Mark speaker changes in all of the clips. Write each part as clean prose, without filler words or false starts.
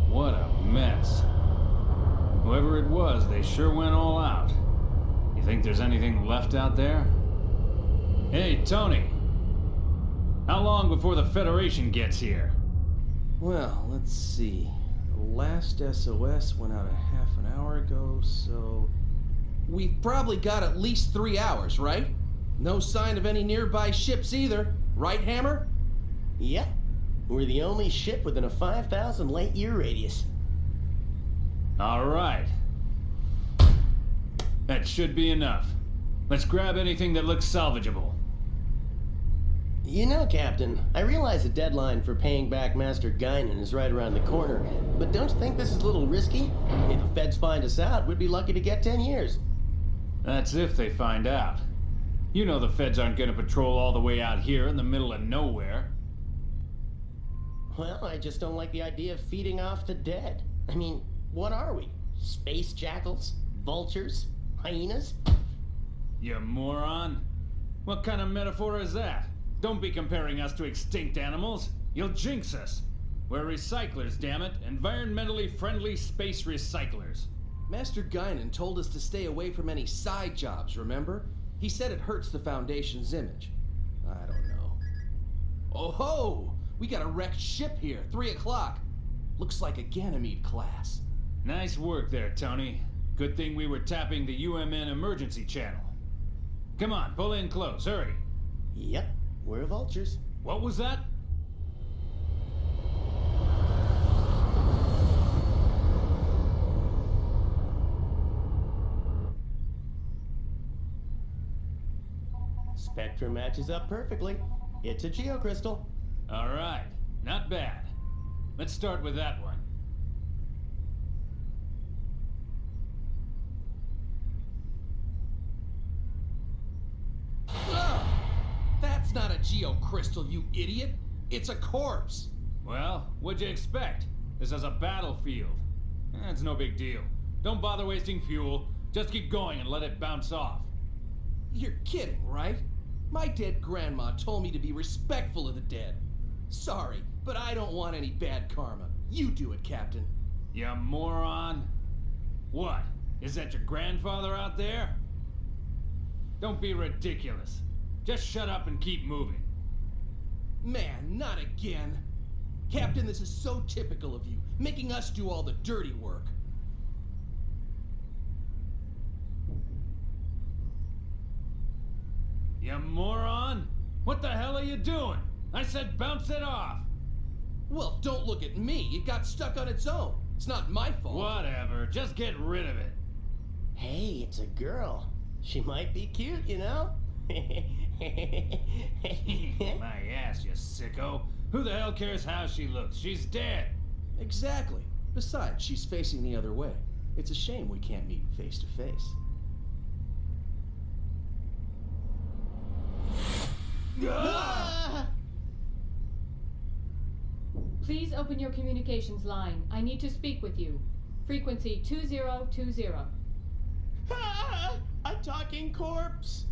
Speaker 1: What a mess. Whoever it was, they sure went all out. You think there's anything left out there? Hey, Tony. How long before the Federation gets here?
Speaker 2: Well, let's see. The last SOS went out a half an hour ago, so... We've probably got at least 3 hours, right? No sign of any nearby ships either, right, Hammer?
Speaker 3: Yep. We're the only ship within a 5,000 light-year radius.
Speaker 1: All right. That should be enough. Let's grab anything that looks salvageable.
Speaker 3: You know, Captain, I realize the deadline for paying back Master Guinan is right around the corner, but don't you think this is a little risky? If the feds find us out, we'd be lucky to get 10 years.
Speaker 1: That's if they find out. You know the feds aren't gonna patrol all the way out here in the middle of nowhere.
Speaker 3: Well, I just don't like the idea of feeding off the dead. I mean, what are we? Space jackals? Vultures? Hyenas?
Speaker 1: You moron. What kind of metaphor is that? Don't be comparing us to extinct animals. You'll jinx us. We're recyclers, damn it. Environmentally friendly space recyclers.
Speaker 2: Master Guinan told us to stay away from any side jobs, remember? He said it hurts the Foundation's image. I don't know. Oh ho! We got a wrecked ship here, 3 o'clock. Looks like a Ganymede class.
Speaker 1: Nice work there, Tony. Good thing we were tapping the UMN emergency channel. Come on, pull in close, hurry.
Speaker 3: Yep, we're vultures.
Speaker 1: What was that?
Speaker 3: Spectrum matches up perfectly. It's a geocrystal.
Speaker 1: All right, not bad. Let's start with that one.
Speaker 2: Ugh! That's not a geocrystal, you idiot! It's a corpse!
Speaker 1: Well, what'd you expect? This is a battlefield. It's no big deal. Don't bother wasting fuel. Just keep going and let it bounce off.
Speaker 2: You're kidding, right? My dead grandma told me to be respectful of the dead. Sorry, but I don't want any bad karma. You do it, Captain.
Speaker 1: You moron. What? Is that your grandfather out there? Don't be ridiculous. Just shut up and keep moving.
Speaker 2: Man, not again. Captain, this is so typical of you, making us do all the dirty work.
Speaker 1: You moron! What the hell are you doing? I said bounce it off!
Speaker 2: Well, don't look at me. It got stuck on its own. It's not my fault.
Speaker 1: Whatever, just get rid of it.
Speaker 3: Hey, it's a girl. She might be cute, you know?
Speaker 1: My ass, you sicko. Who the hell cares how she looks? She's dead.
Speaker 2: Exactly. Besides, she's facing the other way. It's a shame we can't meet face to face.
Speaker 3: Ah!
Speaker 4: Please open your communications line. I need to speak with you. Frequency 2020.
Speaker 3: Ah! A talking corpse!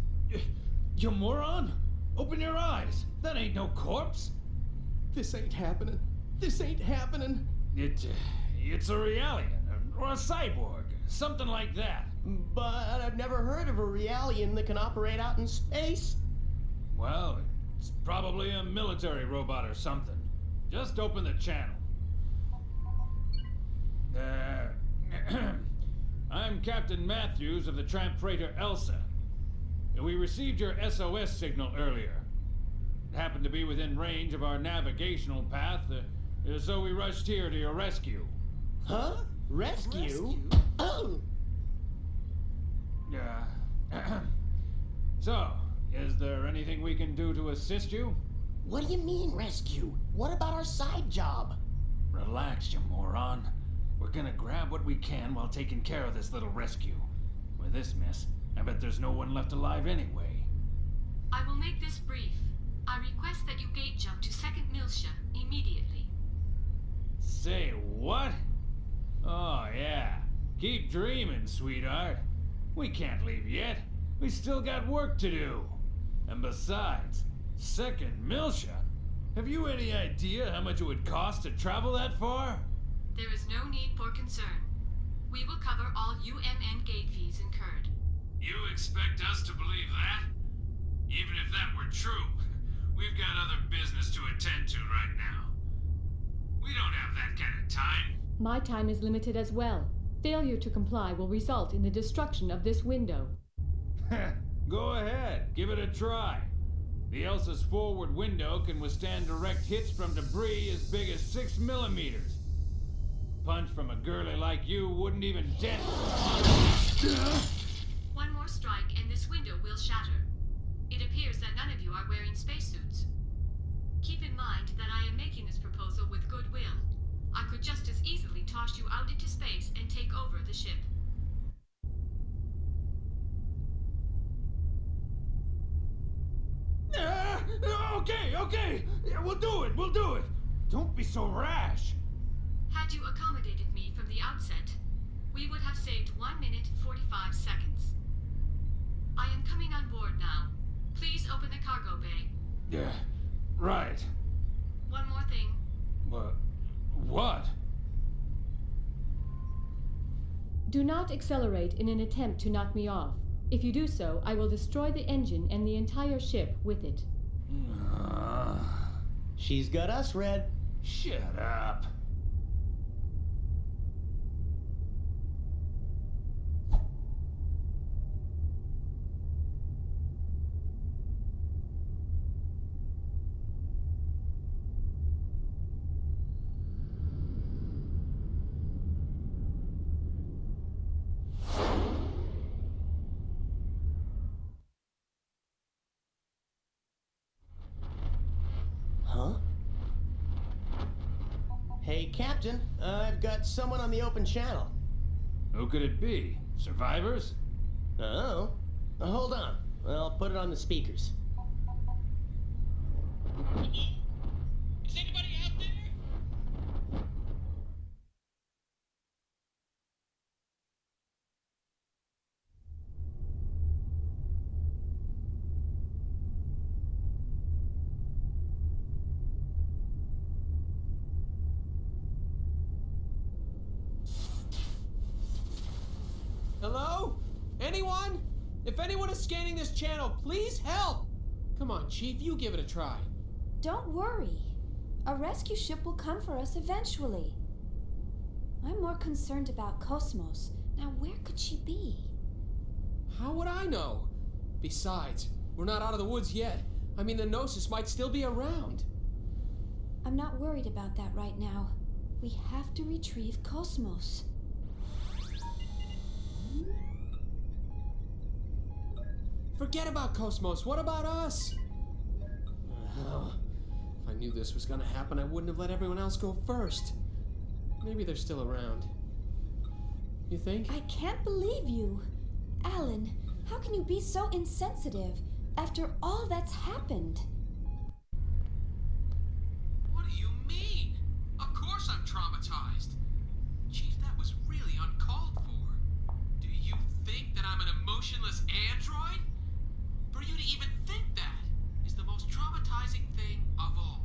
Speaker 1: You moron! Open your eyes! That ain't no corpse!
Speaker 2: This ain't happening. This ain't happening.
Speaker 1: It's a Realian, or a cyborg, something like that.
Speaker 3: But I've never heard of a Realian that can operate out in space.
Speaker 1: Well, it's probably a military robot or something. Just open the channel. I'm Captain Matthews of the tramp freighter Elsa. We received your SOS signal earlier. It happened to be within range of our navigational path, so we rushed here to your rescue.
Speaker 3: Huh? Rescue? Oh!
Speaker 1: So, is there anything we can do to assist you?
Speaker 3: What do you mean, rescue? What about our side job?
Speaker 1: Relax, you moron. We're gonna grab what we can while taking care of this little rescue. With this mess, I bet there's no one left alive anyway.
Speaker 5: I will make this brief. I request that you gate jump to 2nd Militia immediately.
Speaker 1: Say what? Oh, yeah. Keep dreaming, sweetheart. We can't leave yet. We still got work to do. And besides, second Milsha? Have you any idea how much it would cost to travel that far?
Speaker 5: There is no need for concern. We will cover all UMN gate fees incurred.
Speaker 1: You expect us to believe that? Even if that were true, we've got other business to attend to right now. We don't have that kind of time.
Speaker 4: My time is limited as well. Failure to comply will result in the destruction of this window.
Speaker 1: Go ahead, give it a try. The Elsa's forward window can withstand direct hits from debris as big as 6 millimeters. Punch from a girlie like you wouldn't even dent.
Speaker 5: One more strike and this window will shatter. It appears that none of you are wearing spacesuits. Keep in mind that I am making this proposal with goodwill. I could just as easily toss you out into space and take over the ship.
Speaker 1: Okay. Yeah, we'll do it. Don't be so rash.
Speaker 5: Had you accommodated me from the outset, we would have saved 1 minute 45 seconds. I am coming on board now. Please open the cargo bay.
Speaker 1: Yeah, right.
Speaker 5: One more thing.
Speaker 1: What?
Speaker 4: Do not accelerate in an attempt to knock me off. If you do so, I will destroy the engine and the entire ship with it.
Speaker 3: She's got us, Red.
Speaker 1: Shut up.
Speaker 3: Huh? Hey, Captain, I've got someone on the open channel.
Speaker 1: Who could it be? Survivors?
Speaker 3: Oh? Hold on. I'll put it on the speakers.
Speaker 6: Is anybody out there?
Speaker 2: Hello? Anyone? If anyone is scanning this channel, please help! Come on, Chief, you give it a try.
Speaker 7: Don't worry. A rescue ship will come for us eventually. I'm more concerned about KOS-MOS. Now, where could she be?
Speaker 2: How would I know? Besides, we're not out of the woods yet. I mean, the Gnosis might still be around.
Speaker 7: I'm not worried about that right now. We have to retrieve KOS-MOS.
Speaker 2: Forget about KOS-MOS. What about us? Well, if I knew this was gonna happen, I wouldn't have let everyone else go first. Maybe they're still around. You think?
Speaker 7: I can't believe you. Alan, how can you be so insensitive after all that's happened?
Speaker 2: What do you mean? Of course I'm traumatized. Chief, that was really uncalled for. Do you think that I'm an emotionless android? For you to even think that is the most traumatizing thing of all.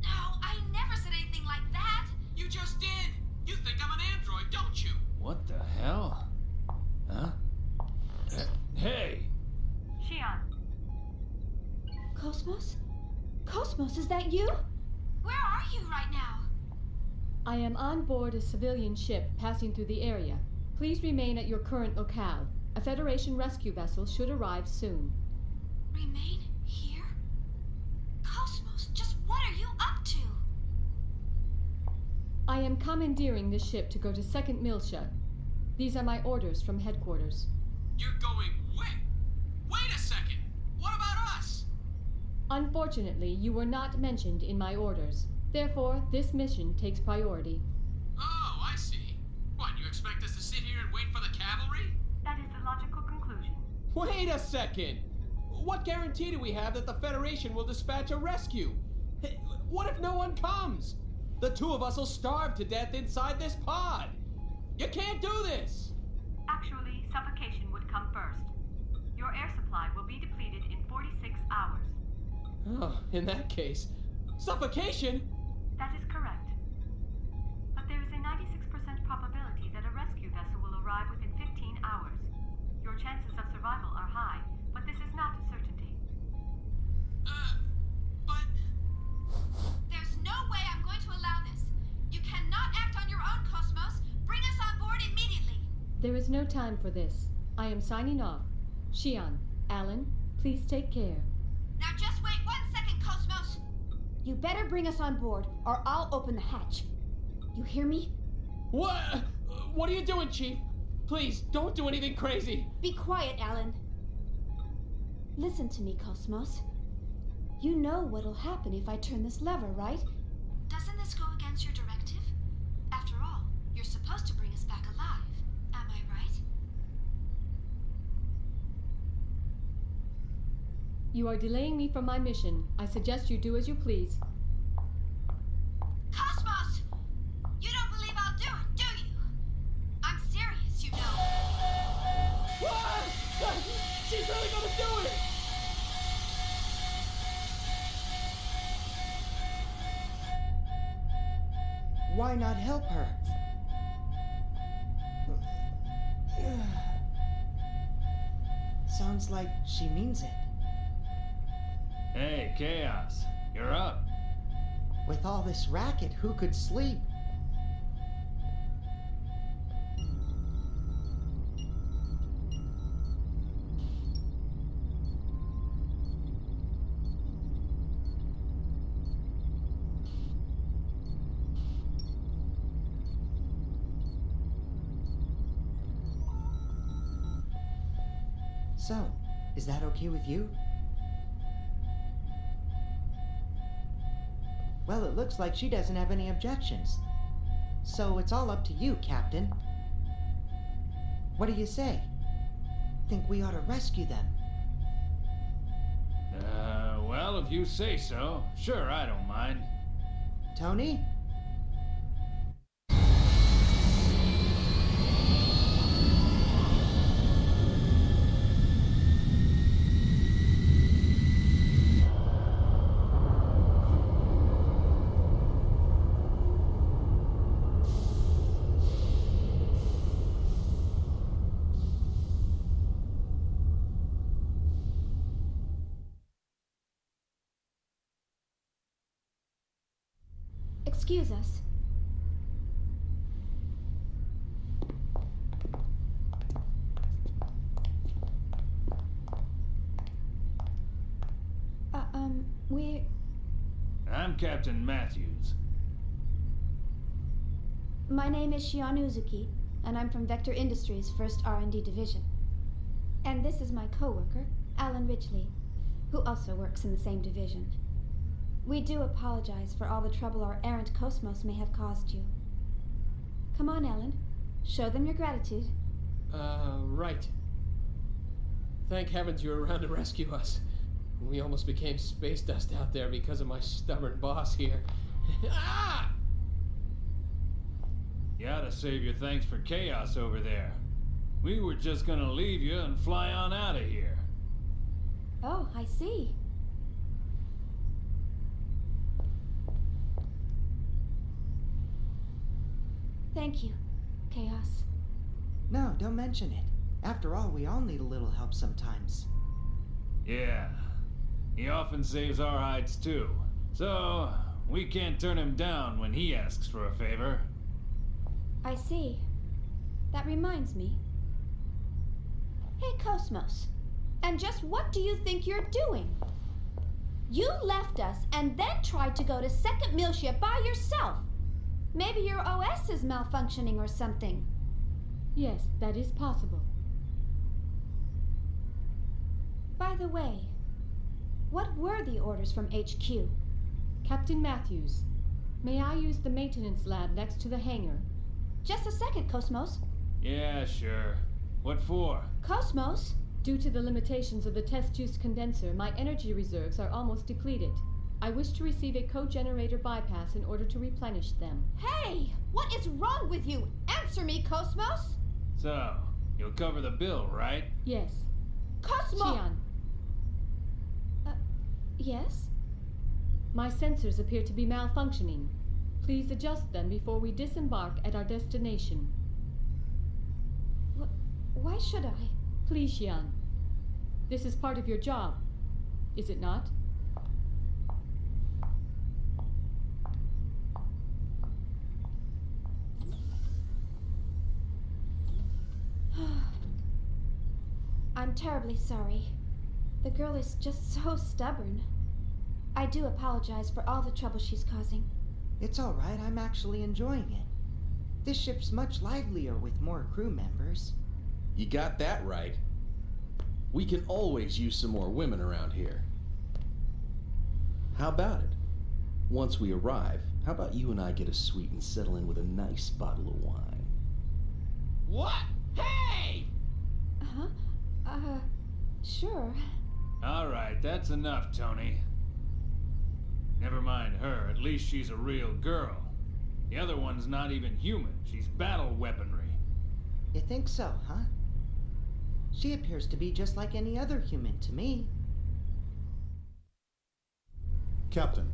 Speaker 5: No, I never said anything like that.
Speaker 2: You just did. You think I'm an android, don't you?
Speaker 1: What the hell? Huh? Hey!
Speaker 5: Shion,
Speaker 7: KOS-MOS? KOS-MOS, is that you?
Speaker 5: where are you right now?
Speaker 4: I am on board a civilian ship passing through the area. Please remain at your current locale. A Federation rescue vessel should arrive soon.
Speaker 5: Remain here? KOS-MOS, just what are you up to?
Speaker 4: I am commandeering this ship to go to Second Milsha. These are my orders from headquarters.
Speaker 2: You're going wait. Wait a second. What about us?
Speaker 4: Unfortunately, you were not mentioned in my orders. Therefore, this mission takes priority.
Speaker 2: Oh, I see. What, you expect us to sit here and wait for the cavalry?
Speaker 5: That is the logical conclusion.
Speaker 2: Wait a second! What guarantee do we have that the Federation will dispatch a rescue? What if no one comes? The two of us will starve to death inside this pod! You can't do this!
Speaker 5: Actually, suffocation would come first. Your air supply
Speaker 2: In that case, suffocation?
Speaker 5: That is correct. But there is a 96% probability that a rescue vessel will arrive within 15 hours. Your chances of survival are high, but this is not a certainty.
Speaker 6: But...
Speaker 7: There's no way I'm going to allow this. You cannot act on your own, KOS-MOS. Bring us on board immediately.
Speaker 4: There is no time for this. I am signing off. Xian, Alan, please take care.
Speaker 7: Now just wait 1 second, KOS-MOS. You better bring us on board, or I'll open the hatch. You hear me?
Speaker 2: What? What are you doing, Chief? Please, don't do anything crazy.
Speaker 7: Be quiet, Alan. Listen to me, KOS-MOS. You know what'll happen if I turn this lever, right? Doesn't this go against your directive? After all, you're supposed to bring us back alive. Am I right?
Speaker 4: You are delaying me from my mission. I suggest you do as you please.
Speaker 7: KOS-MOS! You don't believe I'll do it, do you? I'm serious, you know.
Speaker 2: Ah! She's really gonna do it!
Speaker 8: Why not help her? Sounds like she means it.
Speaker 1: Hey, Chaos, you're up.
Speaker 8: With all this racket, who could sleep? So, is that okay with you? Well, it looks like she doesn't have any objections. So it's all up to you, Captain. What do you say? Think we ought to rescue them?
Speaker 1: Well, if you say so, sure, I don't mind.
Speaker 8: Tony?
Speaker 7: Excuse us.
Speaker 1: I'm Captain Matthews.
Speaker 7: My name is Shion Uzuki, and I'm from Vector Industries' 1st R&D Division. And this is my co-worker, Alan Ridgely, who also works in the same division. We do apologize for all the trouble our errant KOS-MOS may have caused you. Come on, Alan. Show them your gratitude.
Speaker 2: Right. Thank heavens you were around to rescue us. We almost became space dust out there because of my stubborn boss here. Ah!
Speaker 1: You ought to save your thanks for Chaos over there. We were just gonna leave you and fly on out of here.
Speaker 7: Oh, I see. Thank you, Chaos.
Speaker 8: No, don't mention it. After all, we all need a little help sometimes.
Speaker 1: Yeah, he often saves our hides too. So, we can't turn him down when he asks for a favor.
Speaker 7: I see. That reminds me. Hey, KOS-MOS. And just what do you think you're doing? You left us and then tried to go to second meal ship by yourself. Maybe your OS is malfunctioning or something.
Speaker 4: Yes, that is possible.
Speaker 7: By the way, what were the orders from HQ?
Speaker 4: Captain Matthews, may I use the maintenance lab next to the hangar?
Speaker 7: Just a second, KOS-MOS.
Speaker 1: Yeah, sure. What for?
Speaker 7: KOS-MOS?
Speaker 4: Due to the limitations of the test juice condenser, my energy reserves are almost depleted. I wish to receive a co-generator bypass in order to replenish them.
Speaker 7: Hey! What is wrong with you? Answer me, KOS-MOS!
Speaker 1: So, you'll cover the bill, right?
Speaker 4: Yes.
Speaker 7: KOS-MOS!
Speaker 4: Xian,
Speaker 7: Yes?
Speaker 4: My sensors appear to be malfunctioning. Please adjust them before we disembark at our destination.
Speaker 7: Why should I?
Speaker 4: Please, Xian. This is part of your job, is it not?
Speaker 7: I'm terribly sorry. The girl is just so stubborn. I do apologize for all the trouble she's causing.
Speaker 8: It's all right, I'm actually enjoying it. This ship's much livelier with more crew members.
Speaker 2: You got that right. We can always use some more women around here. How about it? Once we arrive, how about you and I get a suite and settle in with a nice bottle of wine?
Speaker 6: What? Hey!
Speaker 7: Huh? Sure.
Speaker 1: All right, that's enough, Tony. Never mind her, at least she's a real girl. The other one's not even human, she's battle weaponry.
Speaker 8: You think so, huh? She appears to be just like any other human to me.
Speaker 9: Captain,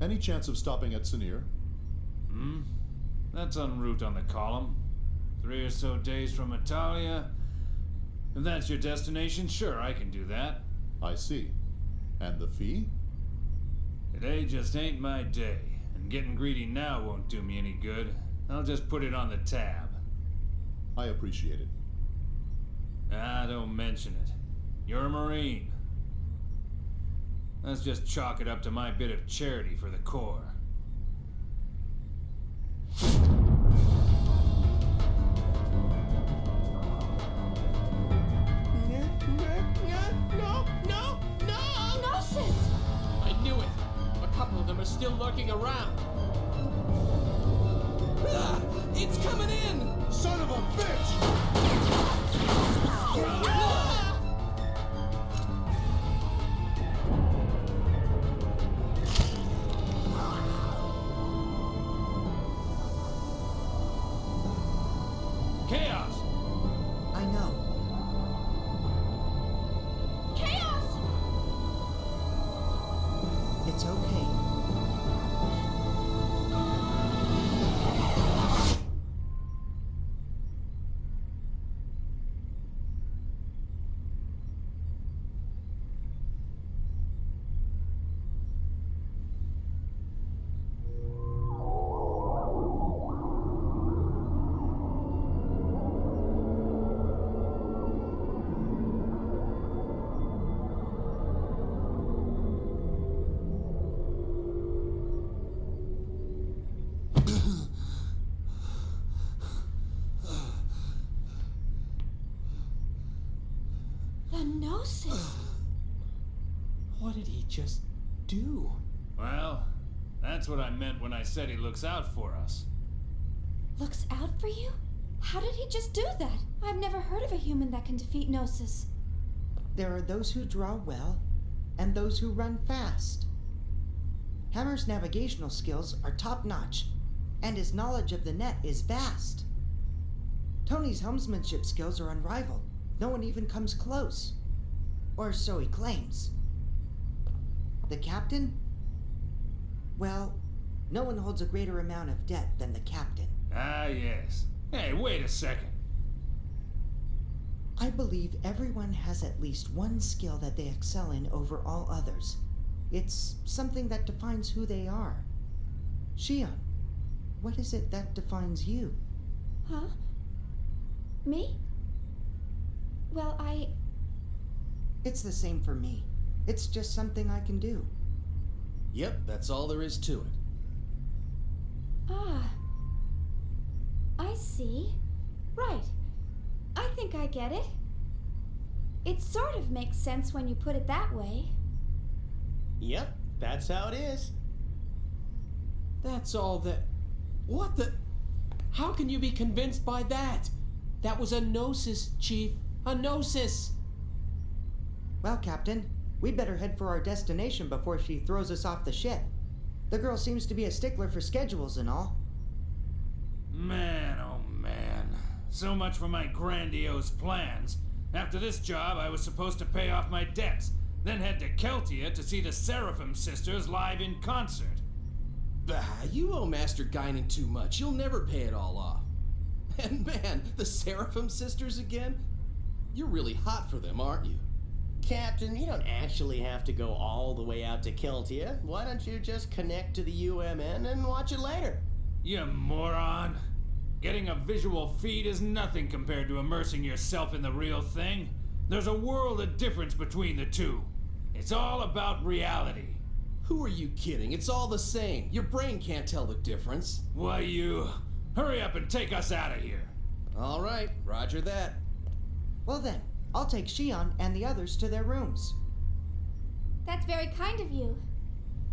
Speaker 9: any chance of stopping at Sinir?
Speaker 1: That's en route on the column. 3 or so days from Italia. If that's your destination, sure, I can do that.
Speaker 9: I see. And the fee?
Speaker 1: Today just ain't my day, and getting greedy now won't do me any good. I'll just put it on the tab.
Speaker 9: I appreciate it.
Speaker 1: Ah, don't mention it. You're a Marine. Let's just chalk it up to my bit of charity for the Corps.
Speaker 6: No!
Speaker 7: Gnosis!
Speaker 6: I knew it! A couple of them are still lurking around. Ah! It's coming in!
Speaker 9: Son of a bitch!
Speaker 6: Ah!
Speaker 1: Chaos!
Speaker 8: I know.
Speaker 7: Chaos!
Speaker 8: It's okay.
Speaker 7: The Gnosis!
Speaker 6: What did he just do?
Speaker 1: Well, that's what I meant when I said he looks out for us.
Speaker 7: Looks out for you? How did he just do that? I've never heard of a human that can defeat Gnosis.
Speaker 8: There are those who draw well, and those who run fast. Hammer's navigational skills are top-notch, and his knowledge of the net is vast. Tony's helmsmanship skills are unrivaled. No one even comes close. Or so he claims. The captain? Well, no one holds a greater amount of debt than the captain.
Speaker 1: Ah, yes. Hey, wait a second.
Speaker 8: I believe everyone has at least one skill that they excel in over all others. It's something that defines who they are. Xion, what is it that defines you?
Speaker 7: Huh? Me? Well,
Speaker 8: It's the same for me. It's just something I can do.
Speaker 2: Yep, that's all there is to it.
Speaker 7: Ah. I see. Right. I think I get it. It sort of makes sense when you put it that way.
Speaker 3: Yep, that's how it is.
Speaker 6: That's all that... What the... How can you be convinced by that? That was a Gnosis, Chief. A Gnosis!
Speaker 8: Well, Captain, we'd better head for our destination before she throws us off the ship. The girl seems to be a stickler for schedules and all.
Speaker 1: Man, oh man. So much for my grandiose plans. After this job, I was supposed to pay off my debts. then head to Keltia to see the Seraphim sisters live in concert.
Speaker 2: Bah, you owe Master Guinan too much. You'll never pay it all off. And man, the Seraphim sisters again? You're really hot for them, aren't you?
Speaker 3: Captain, you don't actually have to go all the way out to Keltia. Why don't you just connect to the UMN and watch it later?
Speaker 1: You moron! Getting a visual feed is nothing compared to immersing yourself in the real thing. There's a world of difference between the two. It's all about reality.
Speaker 2: Who are you kidding? It's all the same. Your brain can't tell the difference.
Speaker 1: Why, you... Hurry up and take us out of here.
Speaker 2: All right, roger that.
Speaker 8: Well then, I'll take Shion and the others to their rooms.
Speaker 7: That's very kind of you.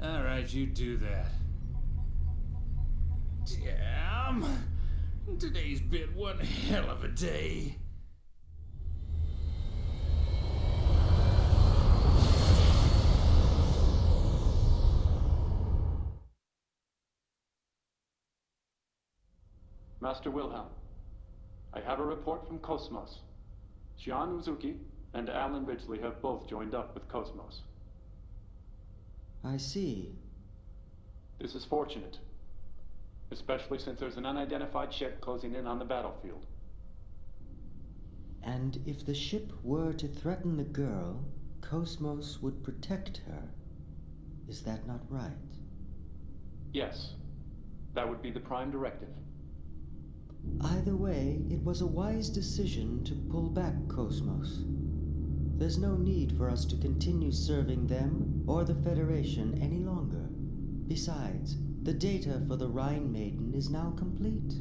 Speaker 1: All right, you do that. Damn. Today's been one hell of a day.
Speaker 10: Master Wilhelm, I have a report from KOS-MOS. Shion Uzuki and Alan Ridgely have both joined up with KOS-MOS.
Speaker 11: I see.
Speaker 10: This is fortunate, especially since there's an unidentified ship closing in on the battlefield.
Speaker 11: And if the ship were to threaten the girl, KOS-MOS would protect her. Is that not right?
Speaker 10: Yes, that would be the prime directive.
Speaker 11: Either way, it was a wise decision to pull back KOS-MOS. There's no need for us to continue serving them or the Federation any longer. Besides, the data for the Rhine Maiden is now complete.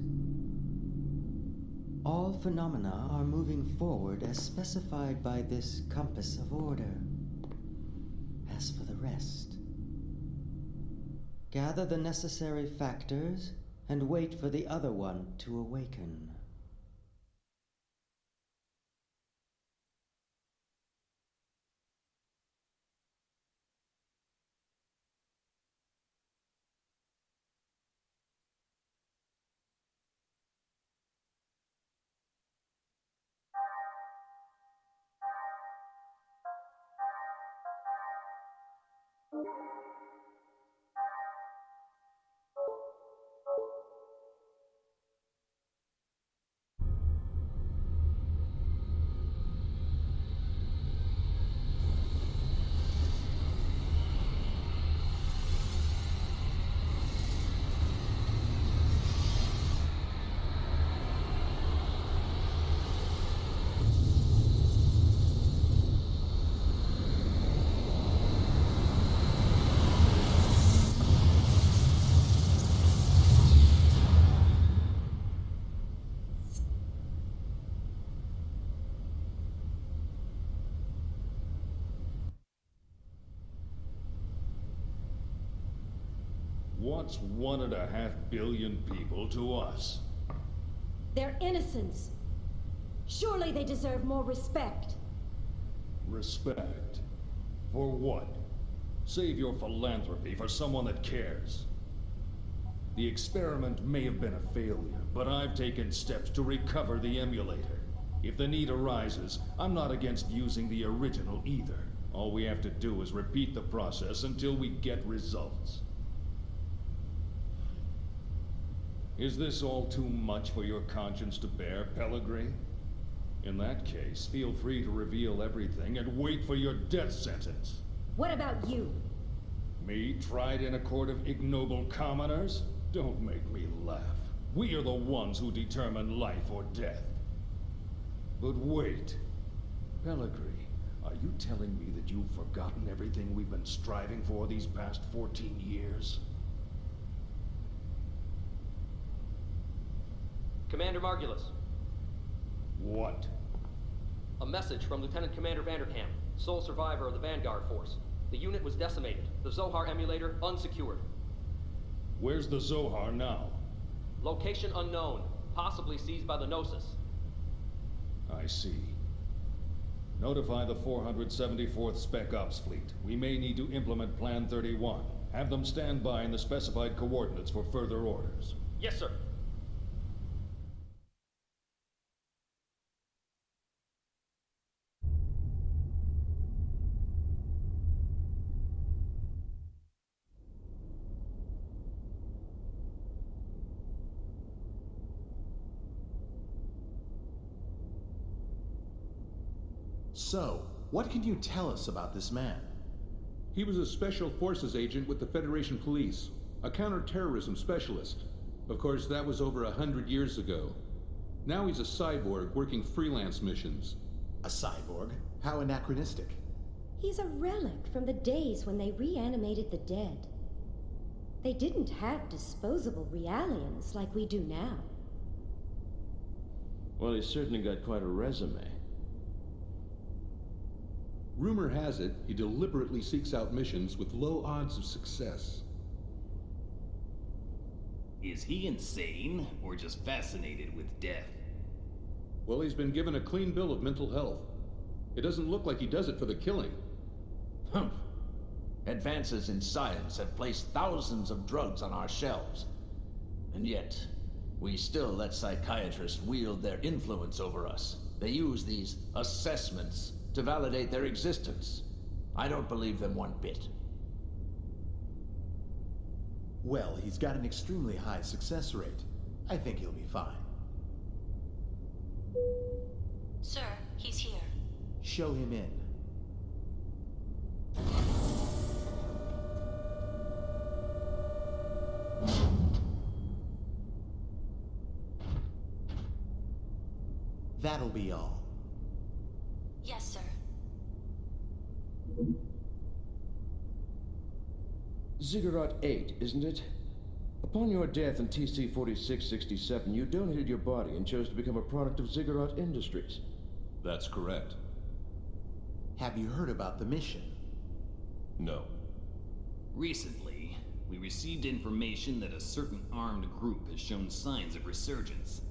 Speaker 11: All phenomena are moving forward as specified by this compass of order. As for the rest, gather the necessary factors and wait for the other one to awaken.
Speaker 12: What's 1.5 billion people to us?
Speaker 13: They're innocents. Surely they deserve more respect.
Speaker 12: Respect? For what? Save your philanthropy for someone that cares. The experiment may have been a failure, but I've taken steps to recover the emulator. If the need arises, I'm not against using the original either. All we have to do is repeat the process until we get results. Is this all too much for your conscience to bear, Pellegrini? In that case, feel free to reveal everything and wait for your death sentence.
Speaker 13: What about you?
Speaker 12: Me, tried in a court of ignoble commoners? Don't make me laugh. We are the ones who determine life or death. But wait. Pellegrini, are you telling me that you've forgotten everything we've been striving for these past 14 years?
Speaker 14: Commander Margulis.
Speaker 12: What?
Speaker 14: A message from Lieutenant Commander Vanderkamp, sole survivor of the Vanguard Force. The unit was decimated. The Zohar emulator unsecured.
Speaker 12: Where's the Zohar now?
Speaker 14: Location unknown. Possibly seized by the Gnosis.
Speaker 12: I see. Notify the 474th Spec Ops Fleet. We may need to implement Plan 31. Have them stand by in the specified coordinates for further orders.
Speaker 14: Yes, sir.
Speaker 15: So, what can you tell us about this man?
Speaker 16: He was a special forces agent with the Federation Police, a counterterrorism specialist. Of course, that was over 100 years ago. Now he's a cyborg working freelance missions.
Speaker 15: A cyborg? How anachronistic.
Speaker 13: He's a relic from the days when they reanimated the dead. They didn't have disposable realians like we do now.
Speaker 17: Well, he's certainly got quite a resume.
Speaker 16: Rumor has it he deliberately seeks out missions with low odds of success.
Speaker 18: Is he insane, or just fascinated with death?
Speaker 16: Well, he's been given a clean bill of mental health. It doesn't look like he does it for the killing.
Speaker 19: Humph. Advances in science have placed thousands of drugs on our shelves. And yet, we still let psychiatrists wield their influence over us. They use these assessments to validate their existence. I don't believe them one bit.
Speaker 15: Well, he's got an extremely high success rate. I think he'll be fine.
Speaker 5: Sir, he's here.
Speaker 15: Show him in. That'll be all.
Speaker 5: Yes, sir.
Speaker 17: Ziggurat 8, isn't it? Upon your death in TC-4667, you donated your body and chose to become a product of Ziggurat Industries.
Speaker 12: That's correct.
Speaker 15: Have you heard about the mission?
Speaker 12: No.
Speaker 18: Recently, we received information that a certain armed group has shown signs of resurgence.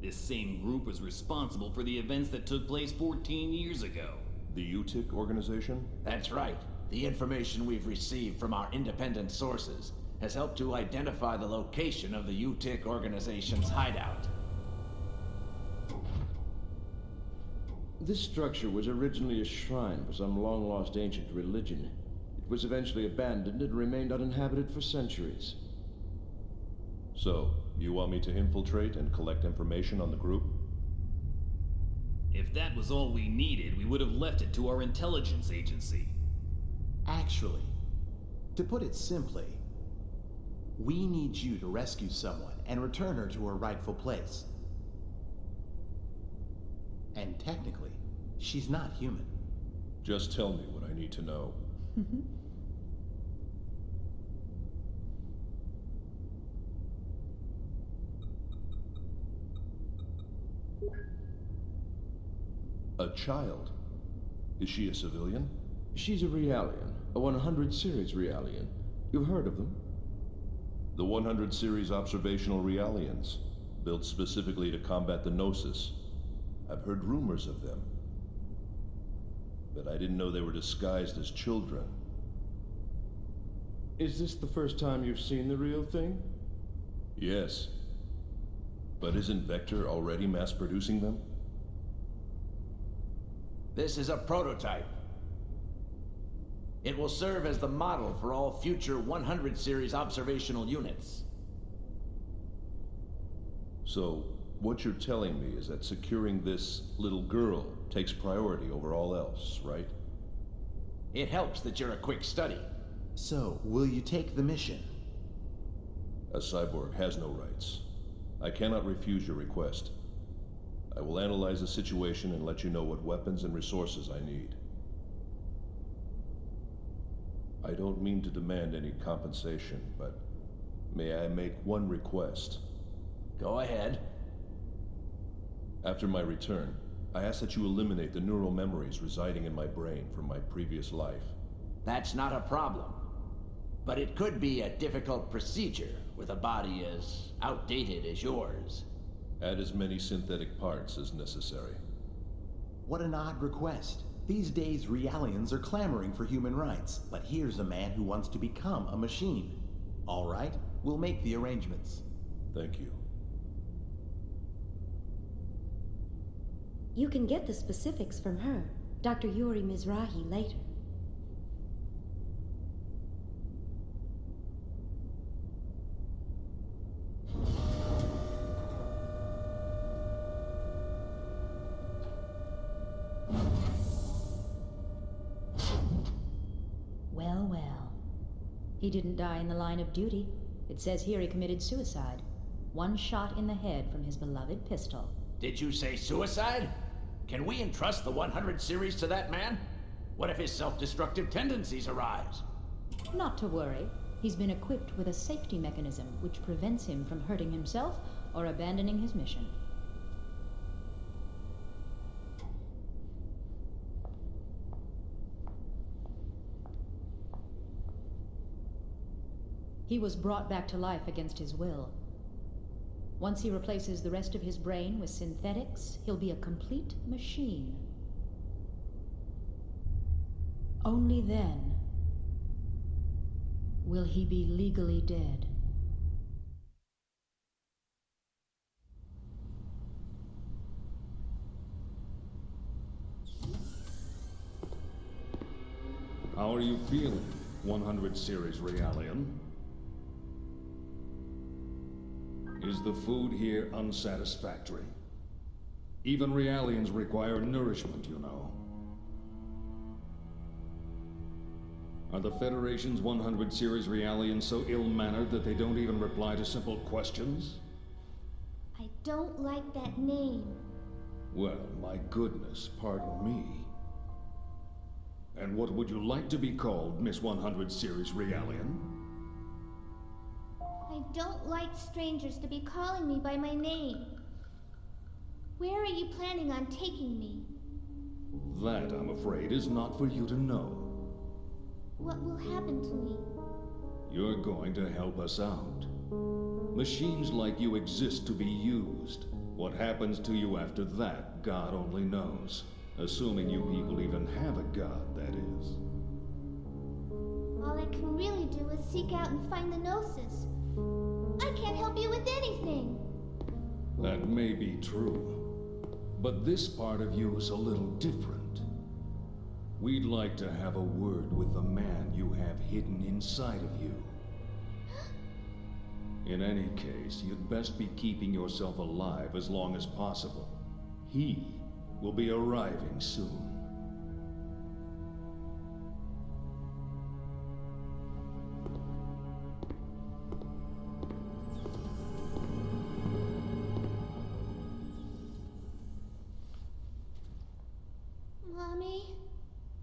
Speaker 18: This same group was responsible for the events that took place 14 years ago.
Speaker 12: The U-TIC organization?
Speaker 19: That's right. The information we've received from our independent sources has helped to identify the location of the U-TIC organization's hideout.
Speaker 17: This structure was originally a shrine for some long-lost ancient religion. It was eventually abandoned and remained uninhabited for centuries.
Speaker 12: So, you want me to infiltrate and collect information on the group?
Speaker 18: If that was all we needed, we would have left it to our intelligence agency.
Speaker 15: Actually, to put it simply, we need you to rescue someone and return her to her rightful place. And technically, she's not human.
Speaker 12: Just tell me what I need to know. A child? Is she a civilian?
Speaker 17: She's a Realian, a 100 series Realian. You've heard of them?
Speaker 12: The 100 series observational Realians, built specifically to combat the Gnosis. I've heard rumors of them. But I didn't know they were disguised as children.
Speaker 17: Is this the first time you've seen the real thing?
Speaker 12: Yes. But isn't Vector already mass-producing them?
Speaker 19: This is a prototype. It will serve as the model for all future 100 series observational units.
Speaker 12: So, what you're telling me is that securing this little girl takes priority over all else, right?
Speaker 19: It helps that you're a quick study.
Speaker 15: So, will you take the mission?
Speaker 12: A cyborg has no rights. I cannot refuse your request. I will analyze the situation and let you know what weapons and resources I need. I don't mean to demand any compensation, but may I make one request?
Speaker 19: Go ahead.
Speaker 12: After my return, I ask that you eliminate the neural memories residing in my brain from my previous life.
Speaker 19: That's not a problem. But it could be a difficult procedure with a body as outdated as yours.
Speaker 12: Add as many synthetic parts as necessary.
Speaker 15: What an odd request. These days, Realians are clamoring for human rights, but here's a man who wants to become a machine. All right, we'll make the arrangements.
Speaker 12: Thank you.
Speaker 13: You can get the specifics from her, Dr. Yuri Mizrahi, later.
Speaker 20: He didn't die in the line of duty. It says here he committed suicide. One shot in the head from his beloved pistol.
Speaker 19: Did you say suicide? Can we entrust the 100 series to that man? What if his self-destructive tendencies arise?
Speaker 20: Not to worry. He's been equipped with a safety mechanism which prevents him from hurting himself or abandoning his mission. He was brought back to life against his will. Once he replaces the rest of his brain with synthetics, he'll be a complete machine. Only then will he be legally dead.
Speaker 12: How are you feeling, 100 series Realian? Is the food here unsatisfactory? Even Realians require nourishment, you know. Are the Federation's 100 series Realians so ill-mannered that they don't even reply to simple questions?
Speaker 21: I don't like that name.
Speaker 12: Well, my goodness, pardon me. And what would you like to be called, Miss 100 series Realian?
Speaker 21: I don't like strangers to be calling me by my name. Where are you planning on taking me?
Speaker 12: That, I'm afraid, is not for you to know.
Speaker 21: What will happen to me?
Speaker 12: You're going to help us out. Machines like you exist to be used. What happens to you after that, God only knows. Assuming you people even have a god, that is.
Speaker 21: All I can really do is seek out and find the Gnosis. I can't help you with anything.
Speaker 12: That may be true. But this part of you is a little different. We'd like to have a word with the man you have hidden inside of you. In any case, you'd best be keeping yourself alive as long as possible. He will be arriving soon.
Speaker 21: Mommy,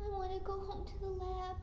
Speaker 21: I want to go home to the lab.